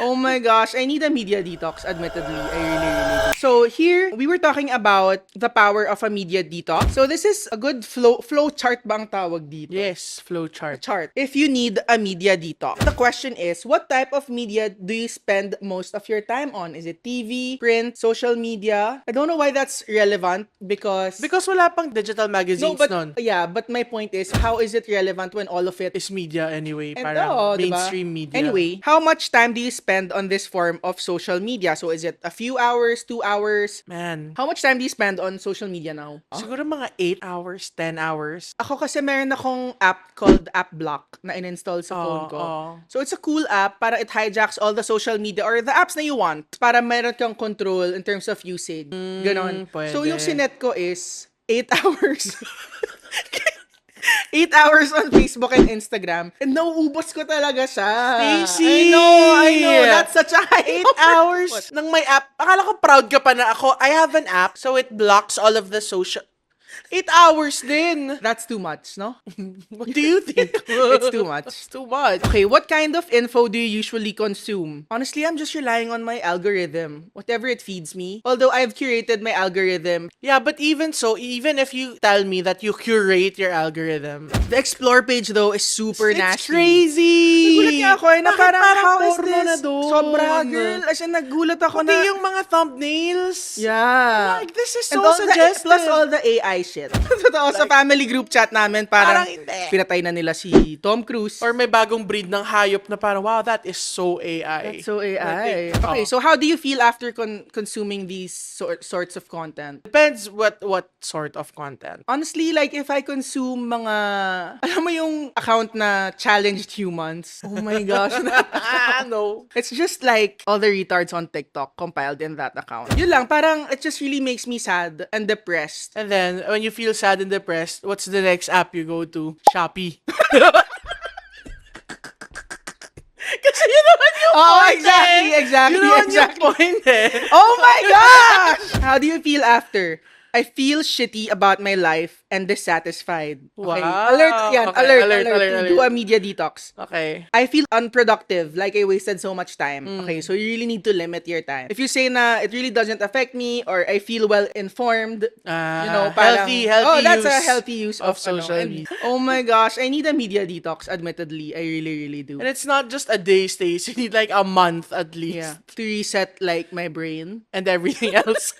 Oh my gosh, I need a media detox, admittedly. I really do. So here, we were talking about the power of a media detox. So this is a good flow chart bang tawag dito? Yes, flowchart. Chart. If you need a media detox, the question is, what type of media do you spend most of your time on? Is it TV, print, social media? I don't know why that's relevant because Wala pang digital magazines nun. yeah, but my point is, how is it relevant when all of it Is media anyway, and parang diba? mainstream media. Anyway, how much time do you spend on this form of social media? So is it a few hours, 2 hours? Man, How much time do you spend on social media now? siguro mga 8 hours, 10 hours. Ako kasi meron akong app called AppBlock na in-install sa phone ko. So it's a cool app para it hijacks all the social media or the apps na you want para meron kang control in terms of usage. Ganon. Pwede. So yung sinet ko is 8 hours. 8 hours on Facebook and Instagram. And nauubos ko talaga siya. Stacey! I know. That's such a high 8 hours ng may app. Akala ko proud ka pa na ako. I have an app so it blocks all of the social... 8 hours din. That's too much, no? What do you think? It's too much. It's too much. Okay, what kind of info do you usually consume? Honestly, I'm just relying on my algorithm. Whatever it feeds me. Although I've curated my algorithm. Yeah, but even so, even if you tell me that you curate your algorithm, The explore page though is super it's nasty. crazy. Nagulat nga ako na Bakit parang how is porno this? na doon? Sobra, girl. As in, nagulat ako Pati na. yung mga thumbnails. Yeah. Like, this is And so all suggestive. plus all the AI shit. Totoo, sa family group chat namin, parang Parang hindi. pinatay na nila si Tom Cruise. Or may bagong breed ng hayop na parang, wow, that is so AI. That's so AI. Like, Okay, so how do you feel after consuming these sorts of content? Depends what sort of content. Honestly, like, if I consume mga, alam mo yung account na challenged humans? Oh my gosh. No. It's just like all the retards on TikTok compiled in that account. Yun lang, parang it just really makes me sad and depressed. And then, when you feel sad and depressed, what's the next app you go to? Shopee. Kasi yun naman yung Oh, point exactly. Yun naman exactly. yung point Oh my gosh! How do you feel after? I feel shitty about my life and dissatisfied. Okay. Wow. Alert yan. Okay, Alert. alert. Do a media detox. Okay. I feel unproductive, like I wasted so much time. Mm. Okay, so you really need to limit your time. If you say na it really doesn't affect me or I feel well informed, parang, healthy that's a use healthy use of of social and- media. Oh my gosh, I need a media detox, admittedly. I really do. And it's not just a day stays. You need like a month at least. Yeah, to reset like my brain. And everything else.